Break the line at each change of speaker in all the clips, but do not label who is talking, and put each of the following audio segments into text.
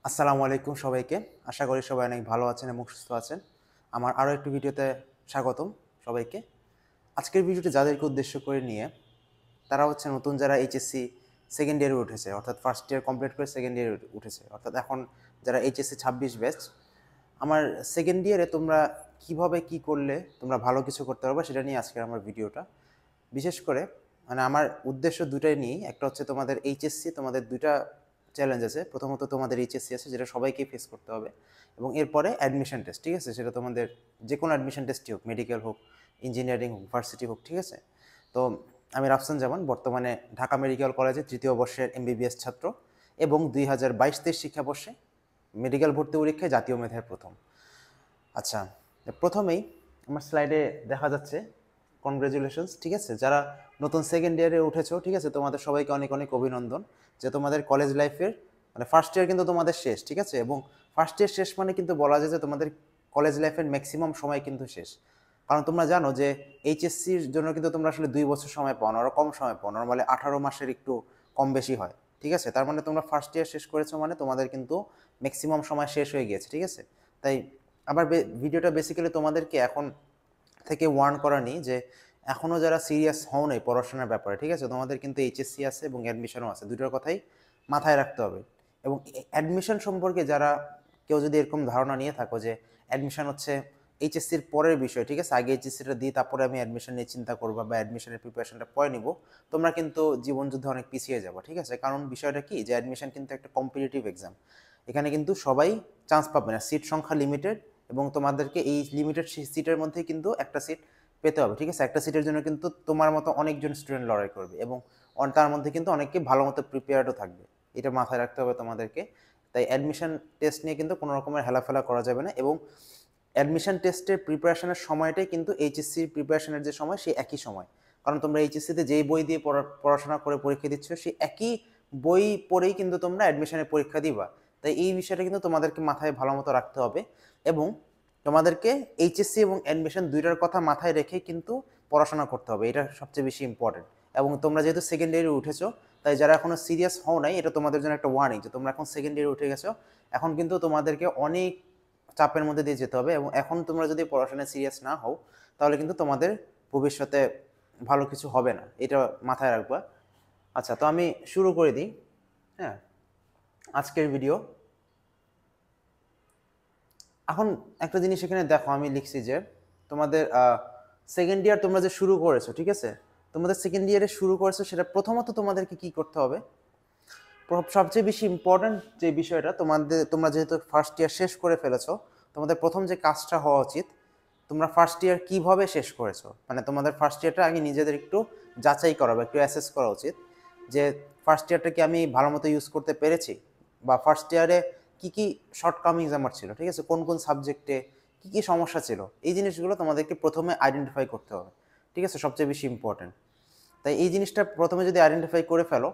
আসসালামু আলাইকুম সবাইকে। আশা করি সবাই অনেক ভালো আছেন এবং সুস্থ আছেন। আমার আরও একটি ভিডিওতে স্বাগতম সবাইকে। আজকের ভিডিওটি যাদেরকে উদ্দেশ্য করে নিয়ে তারা হচ্ছে নতুন যারা এইচএসসি সেকেন্ড ইয়ারে উঠেছে, অর্থাৎ ফার্স্ট ইয়ার কমপ্লিট করে সেকেন্ড ইয়ারে উঠেছে, অর্থাৎ এখন যারা এইচএসসি 26 ব্যাচ। আমার সেকেন্ড ইয়ারে তোমরা কিভাবে কি করলে তোমরা ভালো কিছু করতে পারবে সেটা নিয়ে আজকের আমার ভিডিওটা। বিশেষ করে আমার উদ্দেশ্য দুটাই নিয়েই। একটা হচ্ছে তোমাদের এইচএসসি, তোমাদের দুইটা চ্যালেঞ্জ আছে। প্রথমত তোমাদের এইচএসসি আছে, যেটা সবাইকেই ফেস করতে হবে, এবং এরপরে অ্যাডমিশন টেস্ট, ঠিক আছে? সেটা তোমাদের যে কোনো অ্যাডমিশন টেস্টই হোক, মেডিকেল হোক, ইঞ্জিনিয়ারিং হোক, ভার্সিটি হোক, ঠিক আছে? তো আমি রাফসান জামান, বর্তমানে ঢাকা মেডিকেল কলেজে তৃতীয় বর্ষের এমবিবিএস ছাত্র, এবং 2022-23 শিক্ষাবর্ষে মেডিকেল ভর্তি পরীক্ষায় জাতীয় মেধায় প্রথম। আচ্ছা, প্রথমেই আমার স্লাইডে দেখা যাচ্ছে কনগ্রাচুলেশনস, ঠিক আছে? যারা নতুন সেকেন্ড ইয়ারে উঠেছো, ঠিক আছে, তোমাদের সবাইকে অনেক অনেক অভিনন্দন যে তোমাদের কলেজ লাইফের ফার্স্ট ইয়ার কিন্তু তোমাদের শেষ, ঠিক আছে? এবং ফার্স্ট ইয়ার শেষ মানে কিন্তু বলা যায় যে তোমাদের কলেজ লাইফের ম্যাক্সিমাম সময় কিন্তু শেষ। কারণ তোমরা জানো যে এইচএসসির জন্য কিন্তু তোমরা আসলে 2 বছর সময় পাও না, আরও কম সময় পাও, নর্মালি 18 মাসের একটু কম বেশি হয়, ঠিক আছে? তার মানে তোমরা ফার্স্ট ইয়ার শেষ করেছো মানে তোমাদের কিন্তু ম্যাক্সিমাম সময় শেষ হয়ে গিয়েছে, ঠিক আছে? তাই আবার ভিডিওটা বেসিক্যালি তোমাদেরকে এখন থেকে ওয়ার্ন করা নেই যে এখনও যারা সিরিয়াস হও নাই পড়াশোনার ব্যাপারে, ঠিক আছে? তোমাদের কিন্তু এইচএসসি আছে এবং অ্যাডমিশনও আছে, দুটোর কথাই মাথায় রাখতে হবে। এবং অ্যাডমিশন সম্পর্কে যারা কেউ যদি এরকম ধারণা নিয়ে থাকো যে অ্যাডমিশন হচ্ছে এইচএসসির পরের বিষয়, ঠিক আছে, আগে এইচএসসিটা দিই তারপরে আমি অ্যাডমিশন নিয়ে চিন্তা করবো বা অ্যাডমিশনের প্রিপারেশনটা পরে নিব, তোমরা কিন্তু জীবন যুদ্ধে অনেক পিছিয়ে যাবো, ঠিক আছে? কারণ বিষয়টা কি যে অ্যাডমিশন কিন্তু একটা কম্পিটিটিভ এক্সাম। এখানে কিন্তু সবাই চান্স পাবে না, সিট সংখ্যা লিমিটেড, এবং তোমাদেরকে এই লিমিটেড সিটের মধ্যে কিন্তু একটা সিট পেতে হবে, ঠিক আছে? একটা সিটের জন্য কিন্তু তোমার মতো অনেকজন স্টুডেন্ট লড়াই করবে, এবং তার মধ্যে কিন্তু অনেকে ভালো মতো প্রিপেয়ার্ডও থাকবে। এটা মাথায় রাখতে হবে তোমাদেরকে। তাই অ্যাডমিশন টেস্ট নিয়ে কিন্তু কোনো রকমের হেলাফেলা করা যাবে না, এবং অ্যাডমিশন টেস্টের প্রিপারেশনের সময়টাই কিন্তু এইচএসসির প্রিপারেশনের যে সময়, সেই একই সময়। কারণ তোমরা এইচএসসিতে যেই বই দিয়ে পড়াশোনা করে পরীক্ষা দিচ্ছ, সেই একই বই পড়েই কিন্তু তোমরা অ্যাডমিশনের পরীক্ষা দিবা। তাই এই বিষয়টা কিন্তু তোমাদেরকে মাথায় ভালো মতো রাখতে হবে, এবং তোমাদেরকে এইচএসসি এবং অ্যাডমিশন দুইটার কথা মাথায় রেখে কিন্তু পড়াশোনা করতে হবে, এটা সবচেয়ে বেশি ইম্পর্টেন্ট। এবং তোমরা যেহেতু সেকেন্ড ইয়ারে উঠেছো, তাই যারা এখনো সিরিয়াস হও নাই, এটা তোমাদের জন্য একটা ওয়ার্নিং যে তোমরা এখন সেকেন্ড ইয়ারে উঠে গেছো। এখন কিন্তু তোমাদেরকে অনেক চাপের মধ্যে দিয়ে যেতে হবে, এবং এখন তোমরা যদি পড়াশোনায় সিরিয়াস না হও, তাহলে কিন্তু তোমাদের ভবিষ্যতে ভালো কিছু হবে না, এটা মাথায় রাখবা। আচ্ছা, তো আমি শুরু করে দিই। হ্যাঁ, আজকের ভিডিও। এখন একটা জিনিস এখানে দেখো, আমি লিখছি যে তোমাদের সেকেন্ড ইয়ার তোমরা যে শুরু করেছো, ঠিক আছে, তোমাদের সেকেন্ড ইয়ারে শুরু করেছো, সেটা প্রথমত তোমাদেরকে কি করতে হবে? সবচেয়ে বেশি ইম্পর্ট্যান্ট যে বিষয়টা, তোমরা যেহেতু ফার্স্ট ইয়ার শেষ করে ফেলেছো, তোমাদের প্রথম যে কাজটা হওয়া উচিত, তোমরা ফার্স্ট ইয়ার কিভাবে শেষ করেছো, মানে তোমাদের ফার্স্ট ইয়ারটা আগে নিজেদের একটু যাচাই করা বা একটু অ্যাসেস করা উচিত যে ফার্স্ট ইয়ারটা কি আমি ভালো মতো ইউজ করতে পেরেছি, বা ফার্স্ট ইয়ারে কী কী শর্টকামিংস আমার ছিল, ঠিক আছে, কোন কোন সাবজেক্টে কী কী সমস্যা ছিল, এই জিনিসগুলো তোমাদেরকে প্রথমে আইডেন্টিফাই করতে হবে, ঠিক আছে? সবচেয়ে বেশি ইম্পর্ট্যান্ট। তাই এই জিনিসটা প্রথমে যদি আইডেন্টিফাই করে ফেলো,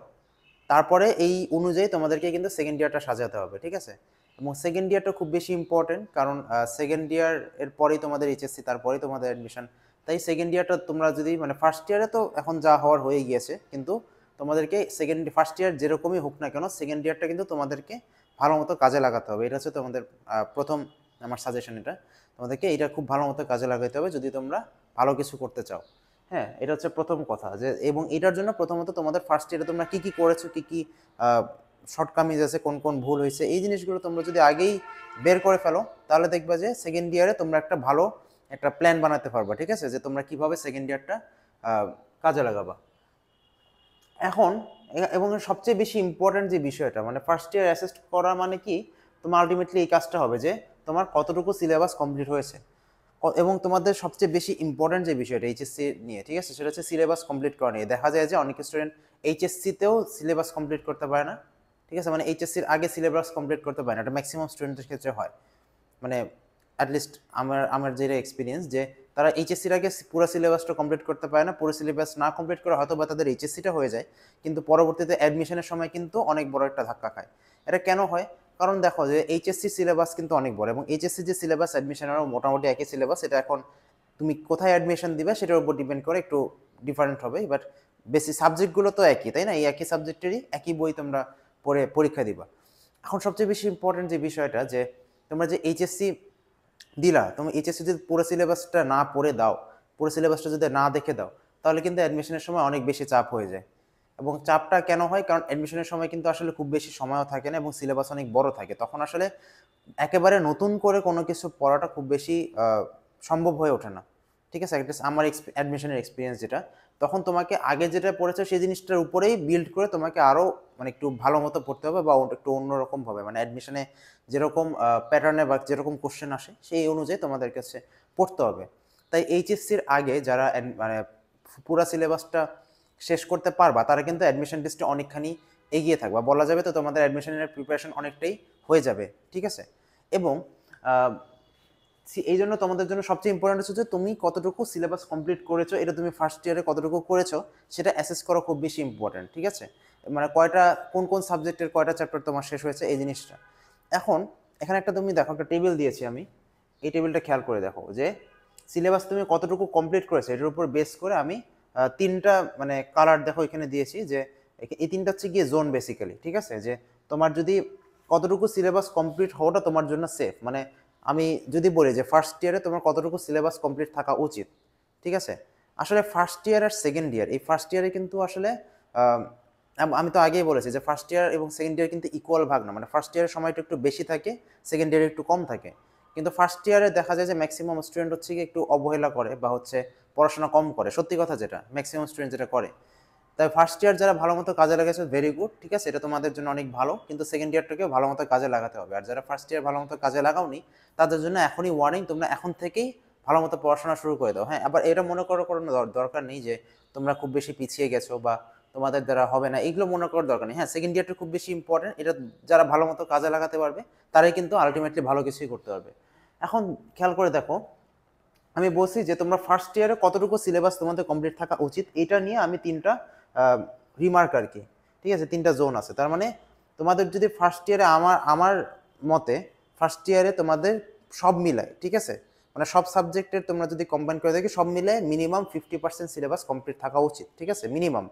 তারপরে এই অনুযায়ী তোমাদেরকে কিন্তু সেকেন্ড ইয়ারটা সাজাতে হবে, ঠিক আছে? এবং সেকেন্ড ইয়ারটা খুব বেশি ইম্পর্টেন্ট, কারণ সেকেন্ড ইয়ার এর পরেই তোমাদের এইচএসসি, তারপরেই তোমাদের অ্যাডমিশন। তাই সেকেন্ড ইয়ারটা তোমরা যদি ফার্স্ট ইয়ারে তো এখন যা হওয়ার হয়ে গিয়েছে, কিন্তু তোমাদেরকে ফার্স্ট ইয়ার যেরকমই হোক না কেন, সেকেন্ড ইয়ারটা কিন্তু তোমাদেরকে ভালো মতো কাজে লাগাতে হবে। এটা হচ্ছে তোমাদের প্রথম আমার সাজেশন। এটা তোমাদেরকে এটা খুব ভালো মতো কাজে লাগাতে হবে যদি তোমরা ভালো কিছু করতে চাও। হ্যাঁ, এটা হচ্ছে প্রথম কথা যে, এবং এটার জন্য প্রথমত তোমাদের ফার্স্ট ইয়ারে তোমরা কী কী করেছো, কী কী শর্টকামিজ আছে, কোন কোন ভুল হয়েছে, এই জিনিসগুলো তোমরা যদি আগেই বের করে ফেলো, তাহলে দেখবা যে সেকেন্ড ইয়ারে তোমরা একটা ভালো একটা প্ল্যান বানাতে পারবা, ঠিক আছে, যে তোমরা কিভাবে সেকেন্ড ইয়ারটা কাজে লাগাবা। এখন এবং সবচেয়ে বেশি ইম্পর্ট্যান্ট যে বিষয়টা, ফার্স্ট ইয়ার অ্যাসেস করা মানে কি, তোমার আলটিমেটলি এই কাজটা হবে যে তোমার কতটুকু সিলেবাস কমপ্লিট হয়েছে, এবং তোমাদের সবচেয়ে বেশি ইম্পর্ট্যান্ট যে বিষয়টা এইচএসসি নিয়ে, ঠিক আছে, সেটা হচ্ছে সিলেবাস কমপ্লিট করা নিয়ে। দেখা যায় যে অনেক স্টুডেন্ট এইচএসসিতেও সিলেবাস কমপ্লিট করতে পারে না, ঠিক আছে, এইচএসসির আগে সিলেবাস কমপ্লিট করতে পারে না, এটা ম্যাক্সিমাম স্টুডেন্টের ক্ষেত্রে হয়। অ্যাটলিস্ট আমার আমার যেটা এক্সপিরিয়েন্স, যে তারা এইচএসসির আগে পুরো সিলেবাসটা কমপ্লিট করতে পারে না, পুরো সিলেবাস না কমপ্লিট করে হয়তো বা তাদের এইচএসসিটা হয়ে যায়, কিন্তু পরবর্তীতে অ্যাডমিশনের সময় কিন্তু অনেক বড় একটা ধাক্কা খায়। এটা কেন হয়? কারণ দেখো যে এইচএসসি সিলেবাস কিন্তু অনেক বড়, এবং এইচএসসি যে সিলেবাস অ্যাডমিশনেরও মোটামুটি একই সিলেবাস। এটা এখন তুমি কোথায় অ্যাডমিশন দিবে সেটার উপর ডিপেন্ড করে একটু ডিফারেন্ট হবে, বাট বেশি সাবজেক্টগুলো তো একই, তাই না? এই একই সাবজেক্টেরই একই বই তোমরা পড়ে পরীক্ষা দিবা। এখন সবচেয়ে বেশি ইম্পর্টেন্ট যে বিষয়টা, যে তোমরা যে এইচএসসি দিলা, তুমি এইচএসসি যদি পুরো সিলেবাসটা না পড়ে দাও, পুরো সিলেবাসটা যদি না দেখে দাও, তাহলে কিন্তু অ্যাডমিশনের সময় অনেক বেশি চাপ হয়ে যায়। এবং চাপটা কেন হয়? কারণ অ্যাডমিশনের সময় কিন্তু আসলে খুব বেশি সময়ও থাকে না এবং সিলেবাস অনেক বড় থাকে। তখন আসলে একেবারে নতুন করে কোনো কিছু পড়াটা খুব বেশি সম্ভব হয়ে ওঠে না। ঠিক আছে, একটা আমার অ্যাডমিশনের এক্সপিরিয়েন্স যেটা, তখন তোমাকে আগে যেটা পড়েছো সেই জিনিসটার উপরেই বিল্ড করে তোমাকে আরও মানে একটু ভালো মতো পড়তে হবে, বা একটু অন্যরকমভাবে, মানে অ্যাডমিশনে যেরকম প্যাটার্নে বা যেরকম কোশ্চেন আসে সেই অনুযায়ী তোমাদের কাছে পড়তে হবে। তাই এইচএসসির আগে যারা মানে পুরা সিলেবাসটা শেষ করতে পারবা, তারা কিন্তু অ্যাডমিশন টেস্টে অনেকখানি এগিয়ে থাকবা, বলা যাবে তো তোমাদের অ্যাডমিশনের প্রিপারেশন অনেকটাই হয়ে যাবে। ঠিক আছে, এবং এই জন্য তোমাদের জন্য সবচেয়ে ইম্পর্টেন্ট হচ্ছে যে তুমি কতটুকু সিলেবাস কমপ্লিট করেছো, এটা তুমি ফার্স্ট ইয়ারে কতটুকু করেছো সেটা অ্যাসেস করা খুব বেশি ইম্পর্টেন্ট। ঠিক আছে, মানে কয়টা কোন কোন সাবজেক্টের কয়টা চ্যাপ্টার তোমার শেষ হয়েছে এই জিনিসটা। এখন এখানে একটা তুমি দেখো, একটা টেবিল দিয়েছি আমি, এই টেবিলটা খেয়াল করে দেখো যে সিলেবাস তুমি কতটুকু কমপ্লিট করেছো, এটার উপর বেস করে আমি তিনটা মানে কালার দেখো এখানে দিয়েছি, যে এই তিনটা হচ্ছে গিয়ে জোন বেসিক্যালি। ঠিক আছে, যে তোমার যদি কতটুকু সিলেবাস কমপ্লিট হওয়াটা তোমার জন্য সেফ, মানে আমি যদি বলি যে ফার্স্ট ইয়ারে তোমার কতটুকু সিলেবাস কমপ্লিট থাকা উচিত। ঠিক আছে, আসলে ফার্স্ট ইয়ার আর সেকেন্ড ইয়ার, এই ফার্স্ট ইয়ারে কিন্তু আসলে আমি তো আগেই বলেছি যে ফার্স্ট ইয়ার এবং সেকেন্ড ইয়ার কিন্তু ইকুয়াল ভাগ না, মানে ফার্স্ট ইয়ারের সময়টা একটু বেশি থাকে, সেকেন্ড ইয়ারে একটু কম থাকে। কিন্তু ফার্স্ট ইয়ারে দেখা যায় যে ম্যাক্সিমাম স্টুডেন্ট হচ্ছে কি একটু অবহেলা করে বা হচ্ছে পড়াশোনা কম করে, সত্যি কথা যেটা ম্যাক্সিমাম স্টুডেন্ট যেটা করে। তাই ফার্স্ট ইয়ার যারা ভালো মতো কাজে লাগাইছে ভেরি গুড, ঠিক আছে, এটা তোমাদের জন্য অনেক ভালো, কিন্তু সেকেন্ড ইয়ারটাকেও ভালো মতো কাজে লাগাতে হবে। আর যারা ফার্স্ট ইয়ার ভালো মতো কাজে লাগাওনি, তাদের জন্য এখনই ওয়ার্নিং, তোমরা এখন থেকেই ভালো মতো পড়াশোনা শুরু করে দাও। হ্যাঁ, আবার এটা মনে করো কোনো দরকার নেই যে তোমরা খুব বেশি পিছিয়ে গেছো বা তোমাদের দ্বারা হবে না, এগুলো মনে করার দরকার নেই। হ্যাঁ, সেকেন্ড ইয়ারটা খুব বেশি ইম্পর্টেন্ট, এটা যারা ভালো মতো কাজে লাগাতে পারবে তারাই কিন্তু আলটিমেটলি ভালো কিছুই করতে পারবে। এখন খেয়াল করে দেখো, আমি বলছি যে তোমরা ফার্স্ট ইয়ারে কতটুকু সিলেবাস তোমাদের কমপ্লিট থাকা উচিত, এটা নিয়ে আমি তিনটা রিমার্ক আর কি, ঠিক আছে, তিনটা জোন আছে। তার মানে তোমাদের যদি ফার্স্ট ইয়ারে আমার মতে ফার্স্ট ইয়ারে তোমাদের সব মিলায়, ঠিক আছে, মানে সব সাবজেক্টের তোমরা যদি কম্বাইন করে দেখি, সব মিলে মিনিমাম 50% সিলেবাস কমপ্লিট থাকা উচিত। ঠিক আছে, মিনিমাম,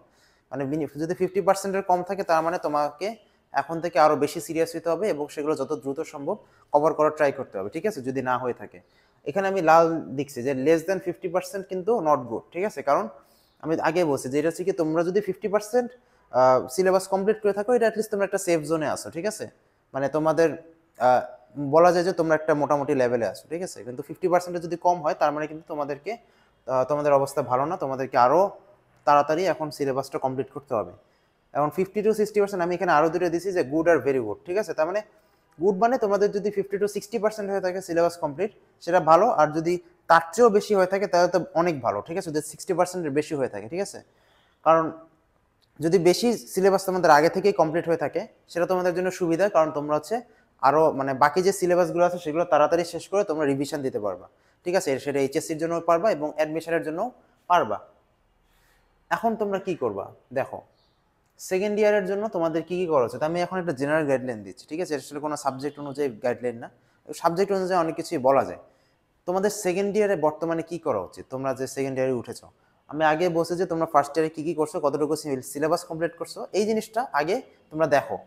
মানে যদি 50%-এর কম থাকে তার মানে তোমাকে এখন থেকে আরও বেশি সিরিয়াস হতে হবে এবং সেগুলো যত দ্রুত সম্ভব কভার করার ট্রাই করতে হবে। ঠিক আছে, যদি না হয়ে থাকে, এখানে আমি লাল লিখছি যে লেস দেন 50% কিন্তু নট গুড। ঠিক আছে, কারণ আমি আগে বলছি যে এটা হচ্ছে কি, তোমরা যদি 50% সিলেবাস কমপ্লিট করে থাকো, এটা অ্যাটলিস্ট তোমরা একটা সেফ জোনে আসো। ঠিক আছে, মানে তোমাদের বলা যায় যে তোমরা একটা মোটামুটি লেভেলে আসো। ঠিক আছে, কিন্তু 50%-এর যদি কম হয় তার মানে কিন্তু তোমাদেরকে তোমাদের অবস্থা ভালো না, তোমাদেরকে আরও তাড়াতাড়ি এখন সিলেবাসটা কমপ্লিট করতে হবে। এখন 50-60% আমি এখানে আরও দুটো দিচ্ছি যে গুড আর ভেরি গুড। ঠিক আছে, তার মানে গুড মানে তোমাদের যদি 50-60% হয়ে থাকে সিলেবাস কমপ্লিট, সেটা ভালো, আর যদি তার চেয়েও বেশি হয়ে থাকে তাহলে তো অনেক ভালো। ঠিক আছে, যদি 60%-এর বেশি হয়ে থাকে, ঠিক আছে, কারণ যদি বেশি সিলেবাস তোমাদের আগে থেকেই কমপ্লিট হয়ে থাকে সেটা তোমাদের জন্য সুবিধা, কারণ তোমরা হচ্ছে আরও মানে বাকি যে সিলেবাসগুলো আছে সেগুলো তাড়াতাড়ি শেষ করে তোমরা রিভিশন দিতে পারবা। ঠিক আছে, সেটা এইচএসসির জন্য পারবা এবং অ্যাডমিশনের জন্য পারবা। এখন তোমরা কি করবা দেখো, সেকেন্ড ইয়ারের জন্য তোমাদের কি কি করা উচিত, আমি এখন একটা জেনারেল গাইডলাইন দিচ্ছি। ঠিক আছে, এটা কোনো সাবজেক্ট অনুযায়ী গাইডলাইন না, সাবজেক্ট অনুযায়ী অনেক কিছুই বলা যায়। তোমাদের সেকেন্ড ইয়ারে বর্তমানে কি করা উচিত, তোমরা যে সেকেন্ড ইয়ারে উঠেছো, আমি আগে বলছি যে তোমরা ফার্স্ট ইয়ারে কি কি করছো, কতটুকু সিলেবাস কমপ্লিট করছো, এই জিনিসটা আগে তোমরা দেখো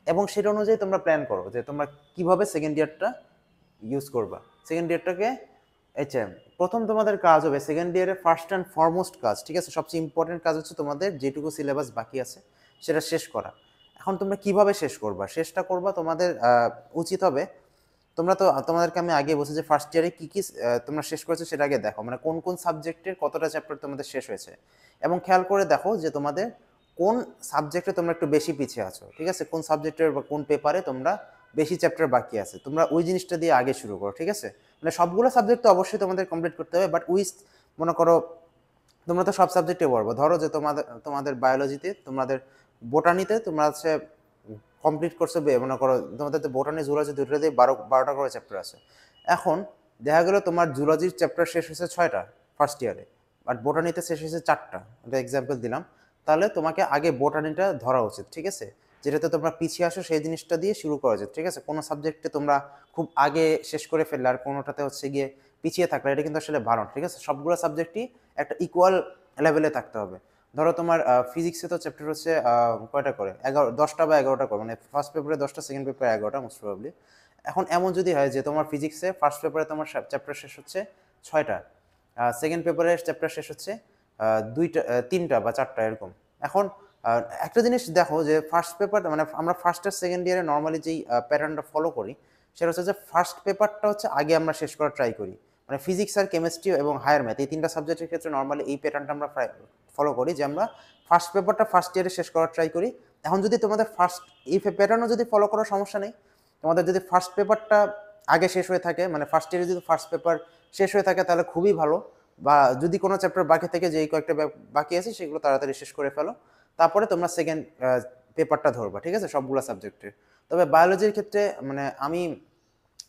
এবং সেটা অনুযায়ী তোমরা প্ল্যান করো যে তোমরা কিভাবে সেকেন্ড ইয়ারটা ইউজ করবা। সেকেন্ড ইয়ারটাকে আচ্ছা, প্রথম তোমাদের কাজ হবে সেকেন্ড ইয়ারে ফার্স্ট অ্যান্ড ফরমোস্ট কাজ, ঠিক আছে, সবচেয়ে ইম্পর্টেন্ট কাজ হচ্ছে তোমাদের যেটুকু সিলেবাস বাকি আছে সেটা শেষ করা। এখন তোমরা কিভাবে শেষ করবা, শেষটা করবা তোমাদের উচিত হবে, তোমরা তো তোমাদেরকে আমি আগে বলছি যে ফার্স্ট ইয়ারে কী কী তোমরা শেষ করেছো সেটা আগে দেখো, মানে কোন কোন সাবজেক্টের কতটা চ্যাপ্টার তোমাদের শেষ হয়েছে, এবং খেয়াল করে দেখো যে তোমাদের কোন সাবজেক্টে তোমরা একটু বেশি পিছিয়ে আছো। ঠিক আছে, কোন সাবজেক্টের বা কোন পেপারে তোমরা বেশি চ্যাপ্টার বাকি আছে, তোমরা ওই জিনিসটা দিয়ে আগে শুরু করো। ঠিক আছে, মানে সবগুলো সাবজেক্ট তো অবশ্যই তোমাদের কমপ্লিট করতে হবে, বাট মনে করো তোমরা তো সব সাবজেক্টে পড়বো, ধরো যে তোমাদের বায়োলজিতে, তোমাদের বোটানিতে তোমরা হচ্ছে কমপ্লিট করছো, মনে করো তোমাদের তো বোটানি জুলজি দুটোতে 12টা করে চ্যাপ্টার আছে। এখন দেখা গেলো তোমার জুলজির চ্যাপ্টার শেষ হয়েছে 6টা ফার্স্ট ইয়ারে, বাট বোটানিতে শেষ হয়েছে 4টা, এটা এক্সাম্পল দিলাম। তাহলে তোমাকে আগে বোটানিটা ধরা উচিত। ঠিক আছে, যেটাতে তোমরা পিছিয়ে আসো সেই জিনিসটা দিয়ে শুরু করা উচিত। ঠিক আছে, কোনো সাবজেক্টে তোমরা খুব আগে শেষ করে ফেললে আর কোনোটাতে হচ্ছে গিয়ে পিছিয়ে থাকলে এটা কিন্তু আসলে ভালো। ঠিক আছে, সবগুলো সাবজেক্টই একটা ইকুয়াল লেভেলে থাকতে হবে। ধরো তোমার ফিজিক্সে তো চ্যাপ্টার হচ্ছে কয়টা করে 10টা বা 11টা করে, মানে ফার্স্ট পেপারে 10টা, সেকেন্ড পেপারে 11টা মোস্ট প্রবাবলি। এখন এমন যদি হয় যে তোমার ফিজিক্সে ফার্স্ট পেপারে তোমার চ্যাপ্টার শেষ হচ্ছে 6টা, সেকেন্ড পেপারে চ্যাপ্টার শেষ হচ্ছে 3টা বা 4টা এরকম। এখন একটা জিনিস দেখো যে ফার্স্ট পেপার, মানে আমরা ফার্স্ট আর সেকেন্ড ইয়ারে নর্মালি যেই প্যাটার্নটা ফলো করি সেটা হচ্ছে যে ফার্স্ট পেপারটা হচ্ছে আগে আমরা শেষ করার ট্রাই করি, মানে ফিজিক্স আর কেমিস্ট্রি এবং হায়ার ম্যাথ এই 3টা সাবজেক্টের ক্ষেত্রে নর্মালি এই প্যাটার্নটা আমরা ফলো করি যে আমরা ফার্স্ট পেপারটা ফার্স্ট ইয়ারে শেষ করার ট্রাই করি। এখন যদি তোমাদের ফার্স্ট এই প্যাটার্নও যদি ফলো করার সমস্যা নেই, তোমাদের যদি ফার্স্ট পেপারটা আগে শেষ হয়ে থাকে, মানে ফার্স্ট ইয়ারে যদি ফার্স্ট পেপার শেষ হয়ে থাকে তাহলে খুবই ভালো। বা যদি কোনো চ্যাপ্টার বাকি থেকে যেই কয়েকটা বাকি আছে সেগুলো তাড়াতাড়ি শেষ করে ফেলো, তারপরে তোমরা সেকেন্ড পেপারটা ধরবা, ঠিক আছে, সবগুলো সাবজেক্টে। তবে বায়োলজির ক্ষেত্রে মানে আমি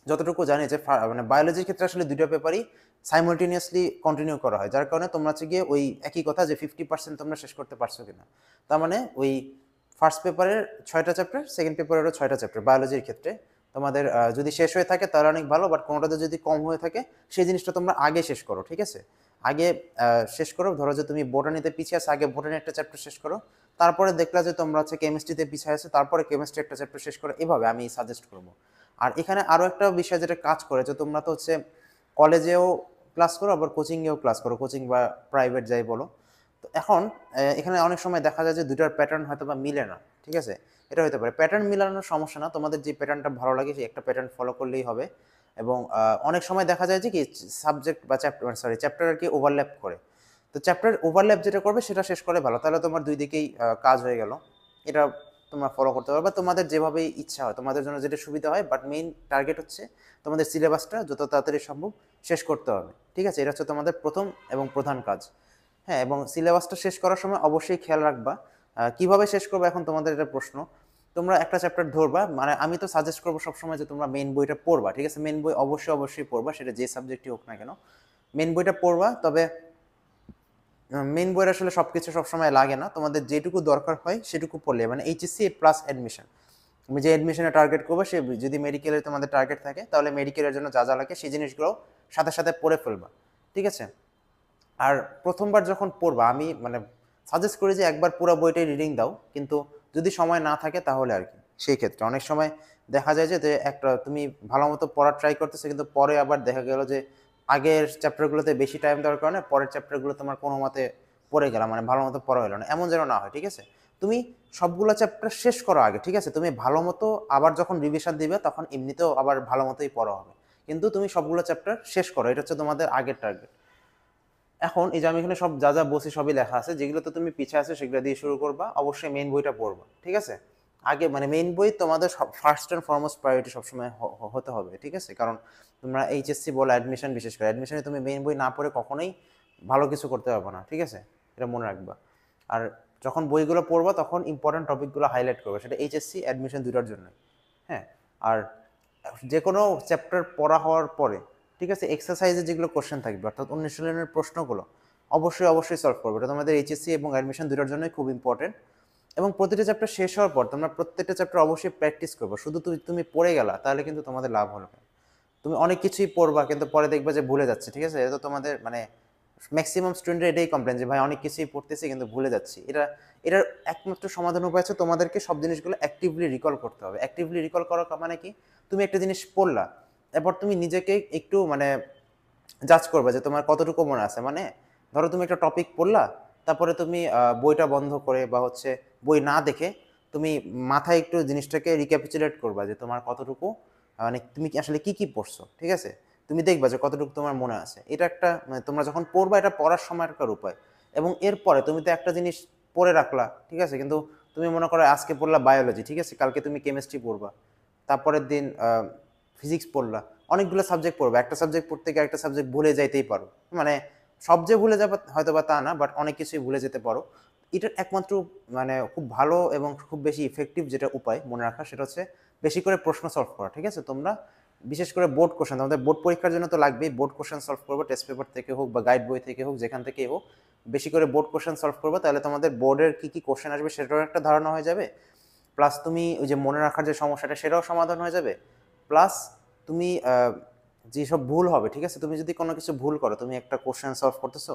যতটুকু জানি যে মানে বায়োলজির ক্ষেত্রে আসলে 2টা পেপারই সাইমালটেনিয়াসলি কন্টিনিউ করা হয়, যার কারণে তোমরা হচ্ছে গিয়ে ওই একই কথা যে 50% তোমরা শেষ করতে পারছো কিনা। তার মানে ওই ফার্স্ট পেপারের 6টা চ্যাপ্টার, সেকেন্ড পেপারেরও 6টা চ্যাপ্টার বায়োলজির ক্ষেত্রে তোমাদের যদি শেষ হয়ে থাকে তাহলে অনেক ভালো, বাট কোনোটাতে যদি কম হয়ে থাকে সেই জিনিসটা তোমরা আগে শেষ করো, ঠিক আছে, আগে শেষ করো। ধরো যে তুমি বোটানিতে পিছিয়ে আছে, আগে বোটানি একটা চ্যাপ্টার শেষ করো, তারপরে দেখলা যে তোমরা হচ্ছে কেমিস্ট্রিতে পিছিয়ে আছে, তারপরে কেমিস্ট্রি একটা চ্যাপ্টার শেষ করো, এভাবে আমি সাজেস্ট করবো। আর এখানে আরও একটা বিষয় যেটা কাজ করে যে তোমরা তো হচ্ছে কলেজেও ক্লাস করো আবার কোচিংয়েও ক্লাস করো, কোচিং বা প্রাইভেট যাই বলো। তো এখন এখানে অনেক সময় দেখা যায় যে দুটার প্যাটার্ন হয়তো বা মিলে না, ঠিক আছে, এটা হতে পারে। প্যাটার্ন মিলানোর সমস্যা না, তোমাদের যে প্যাটার্নটা ভালো লাগে সেই একটা প্যাটার্ন ফলো করলেই হবে। এবং অনেক সময় দেখা যায় যে কি সাবজেক্ট বা চ্যাপ্টার আর কি ওভারল্যাপ করে, তো চ্যাপ্টার ওভারল্যাপ যেটা করবে সেটা শেষ করে ভালো, তাহলে তোমার দুই দিকেই কাজ হয়ে গেল। এটা তোমরা ফলো করতে পারবে, তোমাদের যেভাবে ইচ্ছা হয়, তোমাদের জন্য যেটা সুবিধা হয়, বাট মেইন টার্গেট হচ্ছে তোমাদের সিলেবাসটা যত তাড়াতাড়ি সম্ভব শেষ করতে হবে, ঠিক আছে, এটা হচ্ছে তোমাদের প্রথম এবং প্রধান কাজ। হ্যাঁ, এবং সিলেবাসটা শেষ করার সময় অবশ্যই খেয়াল রাখবা কিভাবে শেষ করবে। এখন তোমাদের এটা প্রশ্ন, তোমরা একটা চ্যাপ্টার ধরবা, মানে আমি তো সাজেস্ট করবো সবসময় যে তোমরা মেইন বইটা পড়বা, ঠিক আছে, মেইন বই অবশ্যই পড়বা, সেটা যে সাবজেক্টই হোক না কেন মেইন বইটা পড়বা। তবে মেইন বইয়ের আসলে সবকিছু সবসময় লাগে না, তোমাদের যেটুকু দরকার হয় সেটুকু পড়লে, মানে এইচএসসি প্লাস অ্যাডমিশন, তুমি যে অ্যাডমিশনে টার্গেট করবে, সে যদি মেডিকেলের তোমাদের টার্গেট থাকে তাহলে মেডিকেলের জন্য যা যা লাগে সেই জিনিসগুলো সাথে সাথে পড়ে ফেলবা, ঠিক আছে। আর প্রথমবার যখন পড়বা আমি মানে সাজেস্ট করি যে একবার পুরো বইটাই রিডিং দাও, কিন্তু যদি সময় না থাকে তাহলে আর কি, সেই ক্ষেত্রে অনেক সময় দেখা যায় যে একটা তুমি ভালো মতো পড়ার ট্রাই করতেছো কিন্তু পরে আবার দেখা গেল যে আগের চ্যাপ্টারগুলোতে বেশি টাইম দেওয়ার কারণে পরের চ্যাপ্টারগুলো তোমার কোনো মতে পড়ে গেলাম, মানে ভালো মতো পড়া হলো না, এমন যেন না হয়, ঠিক আছে। তুমি সবগুলো চ্যাপ্টার শেষ করো আগে, ঠিক আছে, তুমি ভালো মতো আবার যখন রিভিশন দিবে তখন এমনিতেও আবার ভালো মতোই পড়া হবে, কিন্তু তুমি সবগুলো চ্যাপ্টার শেষ করো, এটা হচ্ছে তোমাদের আগের টার্গেট। এখন এই যে আমি এখানে সব যা যা বলছি সবই লেখা আছে, যেগুলো তো তুমি পিছিয়ে আছে সেগুলো দিয়ে শুরু করবা, অবশ্যই মেইন বইটা পড়বা, ঠিক আছে। আগে মানে মেইন বই তোমাদের ফার্স্ট অ্যান্ড ফরমোস্ট প্রায়োরিটি সবসময় হতে হবে, ঠিক আছে, কারণ তোমরা এইচএসসি বলো অ্যাডমিশন, বিশেষ করে অ্যাডমিশনে তুমি মেইন বই না পড়ে কখনোই ভালো কিছু করতে পারবে না, ঠিক আছে, এটা মনে রাখবা। আর যখন বইগুলো পড়বা তখন ইম্পর্টেন্ট টপিকগুলো হাইলাইট করবে, সেটা এইচএসসি অ্যাডমিশন দুটার জন্য। হ্যাঁ, আর যে কোনো চ্যাপ্টার পড়া হওয়ার পরে, ঠিক আছে, এক্সারসাইজে যেগুলো কোশ্চেন থাকবে অর্থাৎ অনুশীলনের প্রশ্নগুলো অবশ্যই সলভ করবে, এটা তোমাদের এইচএসসি এবং অ্যাডমিশন দুটোর জন্যই খুব ইম্পর্টেন্ট। এবং প্রতিটা চ্যাপ্টার শেষ হওয়ার পর তোমরা প্রত্যেকটা চ্যাপ্টার অবশ্যই প্র্যাকটিস করবে, শুধু তুমি পড়ে গেলা তাহলে কিন্তু তোমাদের লাভ হলো না। তুমি অনেক কিছুই পড়বা কিন্তু পরে দেখবা যে ভুলে যাচ্ছে, ঠিক আছে, এটা তো তোমাদের মানে ম্যাক্সিমাম স্টুডেন্টের এটাই কমপ্লেন যে ভাই অনেক কিছুই পড়তেছি কিন্তু ভুলে যাচ্ছি। এটার একমাত্র সমাধান উপায় আছে তোমাদেরকে সব জিনিসগুলো অ্যাক্টিভলি রিকল করতে হবে। অ্যাক্টিভলি রিকল করা মানে কি, তুমি একটা জিনিস পড়লা, এরপর তুমি নিজেকে একটু মানে জাজ করবে যে তোমার কতটুকু মনে আছে। মানে ধরো তুমি একটা টপিক পড়লা, তারপরে তুমি বইটা বন্ধ করে বা হচ্ছে বই না দেখে তুমি মাথায় একটু জিনিসটাকে রিক্যাপিচুলেট করবা যে তোমার কতটুকু মানে তুমি আসলে কি পড়ছো, ঠিক আছে, তুমি দেখবা যে কতটুকু তোমার মনে আছে। এটা একটা মানে তোমরা যখন পড়বা এটা পড়ার সময়কার উপায়। এবং এরপরে তুমি তো একটা জিনিস পড়ে রাখলা, ঠিক আছে, কিন্তু তুমি মনে করো আজকে পড়লা বায়োলজি, ঠিক আছে, কালকে তুমি কেমিস্ট্রি পড়বা, তারপরের দিন ফিজিক্স পড়লা, অনেকগুলো সাবজেক্ট পড়বে, একটা সাবজেক্ট পড়তে গিয়ে একটা সাবজেক্ট ভুলে যাইতেই পারো, মানে সব যে ভুলে যাবে হয়তো বা তা না, বাট অনেক কিছুই ভুলে যেতে পারো। এটার একমাত্র মানে খুব ভালো এবং খুব বেশি ইফেক্টিভ যেটা উপায় মনে রাখা সেটা হচ্ছে বেশি করে প্রশ্ন সলভ করা, ঠিক আছে। তোমরা বিশেষ করে বোর্ড কোশ্চেন, তোমাদের বোর্ড পরীক্ষার জন্য তো লাগবেই, বোর্ড কোশ্চেন সলভ করবো, টেস্ট পেপার থেকে হোক বা গাইড বই থেকে হোক, যেখান থেকেই হোক বেশি করে বোর্ড কোশ্চেন সলভ করবো, তাহলে তোমাদের বোর্ডের কি কোশ্চেন আসবে সেটারও একটা ধারণা হয়ে যাবে, প্লাস তুমি ওই যে মনে রাখার যে সমস্যাটা সেটাও সমাধান হয়ে যাবে, প্লাস তুমি যেসব ভুল হবে, ঠিক আছে, তুমি যদি কোনো কিছু ভুল করো, তুমি একটা কোশ্চেন সলভ করতেছো,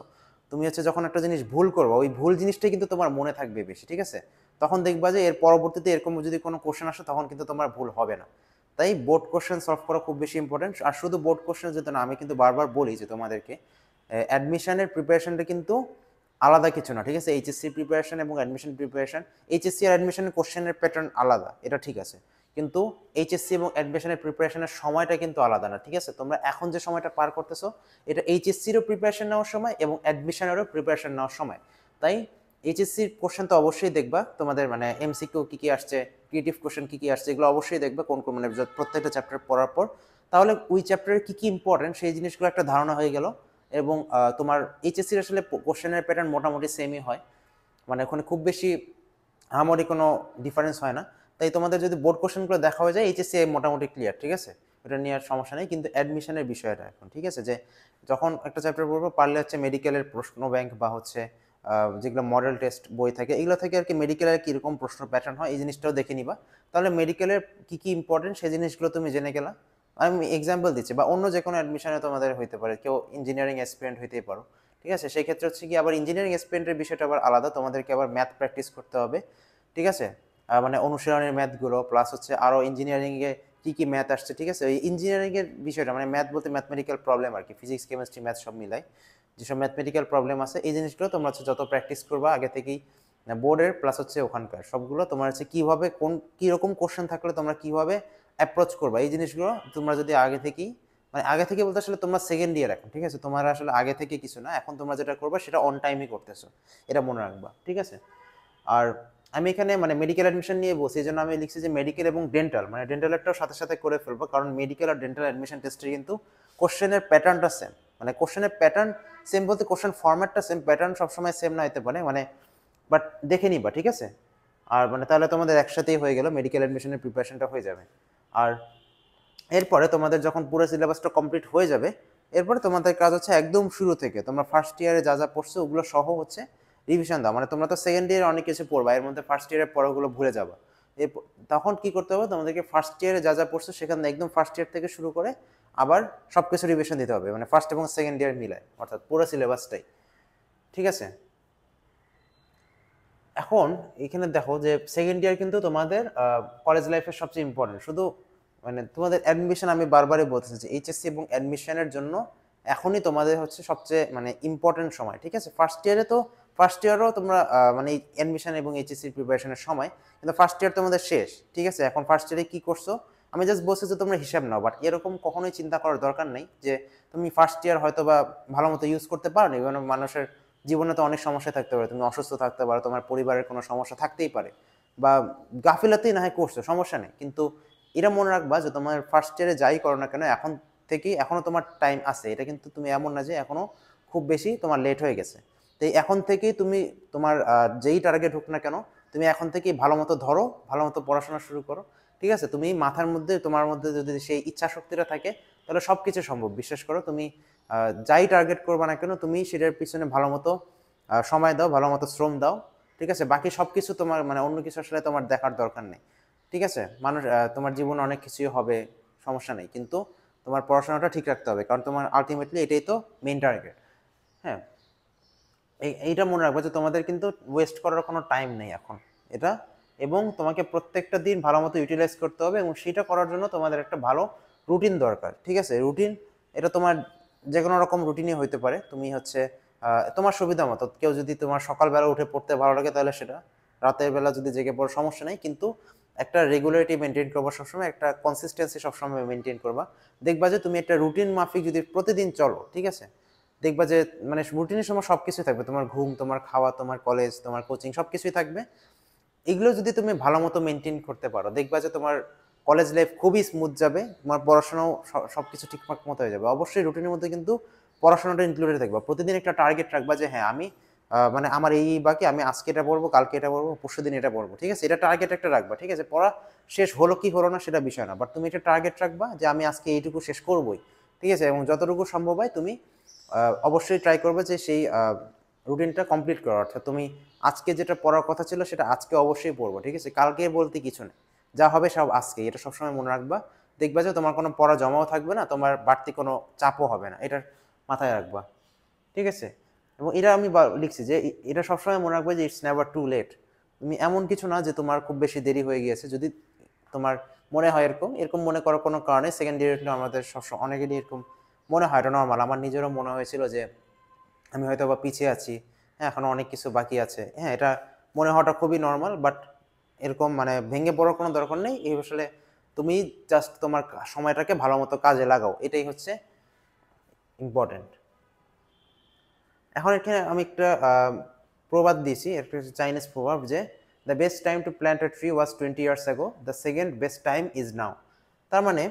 তুমি হচ্ছে যখন একটা জিনিস ভুল করবা ওই ভুল জিনিসটাই কিন্তু তোমার মনে থাকবে বেশি, ঠিক আছে? তখন দেখবা যে এর পরবর্তীতে এরকম যদি কোনো কোশ্চেন আসে তখন কিন্তু তোমার ভুল হবে না। তাই বোর্ড কোশ্চেন সলভ করা খুব বেশি ইম্পর্টেন্ট। আর শুধু বোর্ড কোশ্চেন যেটা না, আমি কিন্তু বারবার বলি যে তোমাদেরকে অ্যাডমিশনের প্রিপারেশনটা কিন্তু আলাদা কিছু না, ঠিক আছে? এইচএসসি প্রিপারেশন এবং অ্যাডমিশন প্রিপারেশন, এইচএসসি আর অ্যাডমিশনের কোশ্চেনের প্যাটার্ন আলাদা, এটা ঠিক আছে, কিন্তু এইচএসসি এবং অ্যাডমিশনের প্রিপারেশনের সময়টা কিন্তু আলাদা না, ঠিক আছে? তোমরা এখন যে সময়টা পার করতেছো এটা এইচএসসিরও প্রিপারেশন নেওয়ার সময় এবং অ্যাডমিশনেরও প্রিপারেশন নেওয়ার সময়। তাই এইচএসসির কোশ্চেন তো অবশ্যই দেখবা, তোমাদের মানে এমসিকিউ কী কী আসছে, ক্রিয়েটিভ কোশ্চেন কী কী আসছে, এগুলো অবশ্যই দেখবে কোন কোন মানে প্রত্যেকটা চ্যাপ্টার পড়ার পর। তাহলে ওই চ্যাপ্টারের কী কী ইম্পর্টেন্ট সেই জিনিসগুলো একটা ধারণা হয়ে গেল। এবং তোমার এইচএসসির আসলে কোশ্চেনের প্যাটার্ন মোটামুটি সেমই হয়, মানে ওখানে খুব বেশি আহামরি কোনো ডিফারেন্স হয় না। তাই তোমাদের যদি বোর্ড কোশ্চেনগুলো দেখা হয়ে যায় এইচএসসি মোটামুটি ক্লিয়ার, ঠিক আছে? এটা নিয়ে আর সমস্যা নেই। কিন্তু অ্যাডমিশনের বিষয়টা এখন, ঠিক আছে, যে যখন একটা চ্যাপ্টার পড়বো পারলে হচ্ছে মেডিকেলের প্রশ্ন ব্যাংক বা হচ্ছে যেগুলো মডেল টেস্ট বই থাকে এগুলো থেকে আর কি মেডিকেলের কীরকম প্রশ্ন প্যাটার্ন হয় এই জিনিসটাও দেখে নিবা। তাহলে মেডিকেলের কী কী ইম্পর্টেন্ট সেই জিনিসগুলো তুমি জেনে গেলা। আমি এক্সাম্পল দিচ্ছি, বা অন্য যে কোনো অ্যাডমিশনে তোমাদের হইতে পারে, কেউ ইঞ্জিনিয়ারিং অ্যাসপিরেন্ট হইতেই পারো, ঠিক আছে? সেই ক্ষেত্রে হচ্ছে কি আবার ইঞ্জিনিয়ারিং অ্যাসপিরেন্টের বিষয়টা আবার আলাদা, তোমাদেরকে আবার ম্যাথ প্র্যাকটিস করতে হবে, ঠিক আছে? মানে অনুশীলনের ম্যাথগুলো প্লাস হচ্ছে আরও ইঞ্জিনিয়ারিংয়ে কী কী ম্যাথ আসছে, ঠিক আছে? ওই ইঞ্জিনিয়ারিংয়ের বিষয়টা মানে ম্যাথ বলতে ম্যাথমেটিক্যাল প্রবলেম আর কি, ফিজিক্স কেমিস্ট্রি ম্যাথ সব মিলায় যেসব ম্যাথমেটিক্যাল প্রবলেম আছে এই জিনিসগুলো তোমরা হচ্ছে যত প্র্যাকটিস করবা আগে থেকেই বোর্ডের প্লাস হচ্ছে ওখানকার সবগুলো তোমার হচ্ছে কীভাবে কোন কীরকম কোশ্চেন থাকলে তোমরা কীভাবে অ্যাপ্রোচ করবা এই জিনিসগুলো তোমরা যদি আগে থেকেই মানে আগে থেকে বলতে আসলে তোমরা সেকেন্ড ইয়ার এখন, ঠিক আছে? তোমার আসলে আগে থেকে কিছু না, এখন তোমরা যেটা করবা সেটা অন টাইমই করতেছো, এটা মনে রাখবা, ঠিক আছে? আর আমি এখানে মানে মেডিকেল অ্যাডমিশন নিয়ে বলছি, এই জন্য আমি লিখছি যে মেডিকেল এবং ডেন্টাল মানে ডেন্টালেরটাও সাথে সাথে করে ফেলবো, কারণ মেডিকেল আর ডেন্টাল অ্যাডমিশন টেস্টে কিন্তু কোশ্চেনের প্যাটার্নটা সেম, মানে কোশ্চেনের প্যাটার্ন সেম বলতে কোশ্চেন ফরম্যাটটা সেম, প্যাটার্ন সবসময় সেম না হতে পারে, মানে বাট দেখে নিবা, ঠিক আছে? আর মানে তাহলে তোমাদের একসাথেই হয়ে গেল, মেডিকেল অ্যাডমিশনের প্রিপারেশনটা হয়ে যাবে। আর এরপরে তোমাদের যখন পুরো সিলেবাসটা কমপ্লিট হয়ে যাবে এরপরে তোমাদের কাজ হচ্ছে একদম শুরু থেকে তোমরা ফার্স্ট ইয়ারে যা যা পড়ছো ওগুলো সহ হচ্ছে রিভিশন দাও। মানে তোমরা তো সেকেন্ড ইয়ারে অনেক কিছু পড়বা, এর মধ্যে ফার্স্ট ইয়ারের পড়াগুলো ভুলে যাবা। তখন কি করতে হবে, তোমাদেরকে ফার্স্ট ইয়ারে যা যা পড়ছো সেখানে একদম ফার্স্ট ইয়ার থেকে শুরু করে আবার সব কিছু রিভিশন দিতে হবে, মানে ফার্স্ট এবং সেকেন্ড ইয়ার মিলায়, অর্থাৎ পুরো সিলেবাসটাই, ঠিক আছে? এখন এখানে দেখো যে সেকেন্ড ইয়ার কিন্তু তোমাদের কলেজ লাইফের সবচেয়ে ইম্পর্টেন্ট, শুধু মানে তোমাদের অ্যাডমিশন আমি বারবারই বলতেছি যে এইচএসসি এবং অ্যাডমিশনের জন্য এখনই তোমাদের হচ্ছে সবচেয়ে মানে ইম্পর্টেন্ট সময়, ঠিক আছে? ফার্স্ট ইয়ারও তোমরা মানে অ্যাডমিশন এবং এইচএসসি প্রিপারেশনের সময়, কিন্তু ফার্স্ট ইয়ার তোমাদের শেষ, ঠিক আছে? এখন ফার্স্ট ইয়ারে কী করছো আমি জাস্ট বলছি যে তোমরা হিসাব নাও, বাট এরকম কখনোই চিন্তা করার দরকার নেই যে তুমি ফার্স্ট ইয়ার হয়তো বা ভালো মতো ইউজ করতে পারো না, বিভিন্ন মানুষের জীবনে তো অনেক সমস্যা থাকতে পারে, তুমি অসুস্থ থাকতে পারো, তোমার পরিবারের কোনো সমস্যা থাকতেই পারে, বা গাফিলাতেই না হয় করছো, সমস্যা নেই, কিন্তু এটা মনে রাখবা যে তোমার ফার্স্ট ইয়ারে যাই করো না কেন এখন থেকেই এখনও তোমার টাইম আছে, এটা কিন্তু তুমি এমন না যে এখনও খুব বেশি তোমার লেট হয়ে গেছে। তো এখন থেকেই তুমি তোমার যেই টার্গেট হোক না কেন তুমি এখন থেকেই ভালো মতো ধরো, ভালো মতো পড়াশোনা শুরু করো, ঠিক আছে? তুমি মাথার মধ্যে তোমার মধ্যে যদি সেই ইচ্ছা শক্তিটা থাকে তাহলে সব কিছু সম্ভব, বিশ্বাস করো। তুমি যাই টার্গেট করবা না কেন তুমি সেটার পিছনে ভালো মতো সময় দাও, ভালো মতো শ্রম দাও, ঠিক আছে? বাকি সব কিছু তোমার মানে অন্য কিছু আসলে তোমার দেখার দরকার নেই, ঠিক আছে? মানুষ তোমার জীবনে অনেক কিছুই হবে, সমস্যা নেই, কিন্তু তোমার পড়াশোনাটা ঠিক রাখতে হবে, কারণ তোমার আলটিমেটলি এটাই তো মেইন টার্গেট। হ্যাঁ, এইটা মনে রাখবে যে তোমাদের কিন্তু ওয়েস্ট করার কোনো টাইম নেই এখন এটা, এবং তোমাকে প্রত্যেকটা দিন ভালো মতো ইউটিলাইজ করতে হবে, এবং সেটা করার জন্য তোমাদের একটা ভালো রুটিন দরকার, ঠিক আছে? রুটিন এটা তোমার যে কোনো রকম রুটিনই হইতে পারে, তুমি হচ্ছে তোমার সুবিধা মতো, কেউ যদি তোমার সকালবেলা উঠে পড়তে ভালো লাগে তাহলে সেটা, রাতের বেলা যদি জেগে পড়ো সমস্যা নেই, কিন্তু একটা রেগুলারিটি মেনটেন করবা সবসময়, একটা কনসিস্টেন্সি সবসময় মেনটেন করবা। দেখবা যে তুমি একটা রুটিন মাফিক যদি প্রতিদিন চলো, ঠিক আছে, দেখবা যে মানে রুটিনের সময় সব কিছুই থাকবে, তোমার ঘুম, তোমার খাওয়া, তোমার কলেজ, তোমার কোচিং সব কিছুই থাকবে। এগুলো যদি তুমি ভালো মতো মেনটেন করতে পারো দেখবা যে তোমার কলেজ লাইফ খুবই স্মুথ যাবে, তোমার পড়াশোনাও সব কিছু ঠিকঠাক মতো হয়ে যাবে। অবশ্যই রুটিনের মধ্যে কিন্তু পড়াশোনাটা ইনক্লুডেড থাকবে, প্রতিদিন একটা টার্গেট রাখবা যে হ্যাঁ আমি মানে আমার এই বাকি, আমি আজকে এটা পড়বো, কালকে এটা পড়বো, পরশু দিন এটা পড়বো, ঠিক আছে? এটা টার্গেট একটা রাখবা, ঠিক আছে? পড়া শেষ হলো কি হলো না সেটা বিষয় না, বাট তুমি এটা টার্গেট রাখবা যে আমি আজকে এইটুকু শেষ করবোই, ঠিক আছে? এবং যতটুকু সম্ভব হয় তুমি অবশ্যই ট্রাই করবে যে সেই রুটিনটা কমপ্লিট করা, অর্থাৎ তুমি আজকে যেটা পড়ার কথা ছিল সেটা আজকে অবশ্যই পড়বো, ঠিক আছে? কালকে বলতে কিছু নেই, যা হবে সব আজকে, এটা সবসময় মনে রাখবা। দেখবা যে তোমার কোনো পড়া জমাও থাকবে না, তোমার বাড়তি কোনো চাপও হবে না, এটার মাথায় রাখবা, ঠিক আছে? এবং এটা আমি লিখছি যে এটা সবসময় মনে রাখবে যে ইটস নেভার টু লেট। তুমি এমন কিছু না যে তোমার খুব বেশি দেরি হয়ে গিয়েছে। যদি তোমার মনে হয় এরকম মনে করার কোনো কারণে সেকেন্ড ইয়ারে আমাদের সবসময় অনেকেরই এরকম মনে হয়, এটা নর্মাল। আমার নিজেরও মনে হয়েছিল যে আমি হয়তো বা পিছিয়ে আছি, হ্যাঁ এখনো অনেক কিছু বাকি আছে, হ্যাঁ এটা মনে হওয়াটা খুবই নর্মাল। বাট এরকম মানে ভেঙে পড়ার কোনো দরকার নেই। এই আসলে তুমি জাস্ট তোমার সময়টাকে ভালো মতো কাজে লাগাও, এটাই হচ্ছে ইম্পর্টেন্ট। এখন এখানে আমি একটা প্রবাদ দিয়েছি, একটা চাইনিজ প্রভাব, যে the best time to plant a tree was 20 years ago, the second best time is now. তার মানে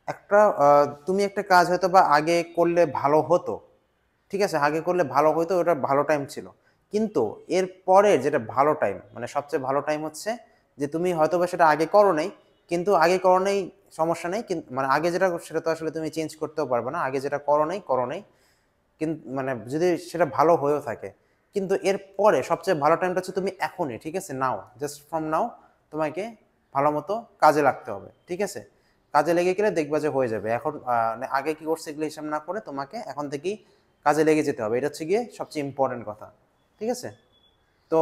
একটা তুমি একটা কাজ হয়তো বা আগে করলে ভালো হতো, ঠিক আছে, আগে করলে ভালো হতো, ওটা ভালো টাইম ছিল। কিন্তু এর পরের যেটা ভালো টাইম, মানে সবচেয়ে ভালো টাইম হচ্ছে যে তুমি হয়তো বা সেটা আগে করো নাই, কিন্তু আগে করো নাই সমস্যা নেই, কিন্তু মানে আগে যেটা সেটা তো আসলে তুমি চেঞ্জ করতেও পারবে না। আগে যেটা করো নাই, কিন্তু মানে যদি সেটা ভালো হয়েও থাকে, কিন্তু এর পরে সবচেয়ে ভালো টাইমটা হচ্ছে তুমি এখনই, ঠিক আছে, নাও, জাস্ট ফ্রম নাও তোমাকে ভালো মতো কাজে লাগতে হবে, ঠিক আছে। কাজে লেগে গেলে দেখবা যে হয়ে যাবে। এখন আগে কি করছে এগুলো হিসাব না করে তোমাকে এখন থেকেই কাজে লেগে যেতে হবে, এটা হচ্ছে গিয়ে সবচেয়ে ইম্পর্টেন্ট কথা, ঠিক আছে। তো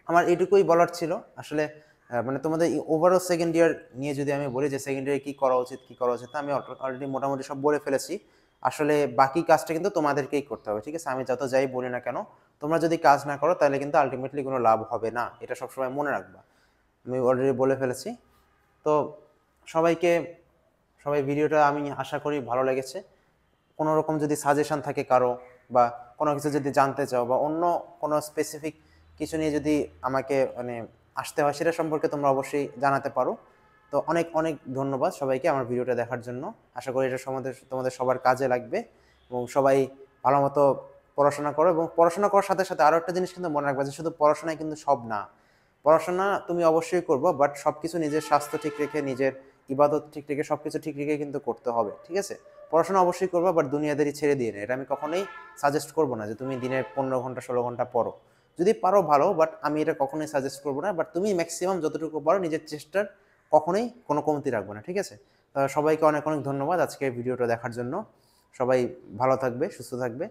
আমার এটুকুই বলার ছিল আসলে। মানে তোমাদের ওভারঅল সেকেন্ড ইয়ার নিয়ে যদি আমি বলি যে সেকেন্ড ইয়ারে কী করা উচিত কী করা উচিত, আমি অলরেডি মোটামুটি সব বলে ফেলেছি। আসলে বাকি কাজটা কিন্তু তোমাদেরকেই করতে হবে, ঠিক আছে। আমি যত যাই বলি না কেন, তোমরা যদি কাজ না করো তাহলে কিন্তু আলটিমেটলি কোনো লাভ হবে না, এটা সবসময় মনে রাখবা। আমি অলরেডি বলে ফেলেছি। তো সবাইকে, সবাই ভিডিওটা আমি আশা করি ভালো লেগেছে। কোনো রকম যদি সাজেশন থাকে কারো, বা কোনো কিছু যদি জানতে চাও, বা অন্য কোনো স্পেসিফিক কিছু নিয়ে যদি আমাকে মানে আসতে হয়, সেটা সম্পর্কে তোমরা অবশ্যই জানাতে পারো। তো অনেক অনেক ধন্যবাদ সবাইকে আমার ভিডিওটা দেখার জন্য। আশা করি এটা তোমাদের সবার কাজে লাগবে, এবং সবাই ভালো মতো পড়াশোনা করো। এবং পড়াশোনা করার সাথে সাথে আরও একটা জিনিস কিন্তু মনে রাখবে যে শুধু পড়াশোনায় কিন্তু সব না। পড়াশোনা তুমি অবশ্যই করবো, বাট সব কিছু নিজের স্বাস্থ্য ঠিক রেখে, নিজের ইবাদত ঠিক রেখে, সব কিছু ঠিক রেখে কিন্তু করতে হবে, ঠিক আছে। পড়াশোনা অবশ্যই করবো, বাট দুনিয়াদারি ছেড়ে দিয়ে না, এটা আমি কখনোই সাজেস্ট করবো না যে তুমি দিনে 15 ঘন্টা 16 ঘন্টা পড়ো। যদি পারো ভালো, বাট আমি এটা কখনোই সাজেস্ট করবো না। বাট তুমি ম্যাক্সিমাম যতটুকু পারো নিজের চেষ্টার কখনোই কোনো কমতি রাখবো না, ঠিক আছে। সবাইকে অনেক অনেক ধন্যবাদ আজকে ভিডিওটা দেখার জন্য। সবাই ভালো থাকবে, সুস্থ থাকবে।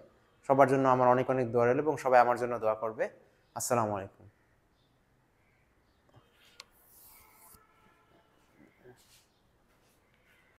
সবার জন্য আমার অনেক অনেক দোয়া রইল, এবং সবাই আমার জন্য দোয়া করবে। আসসালামু আলাইকুম।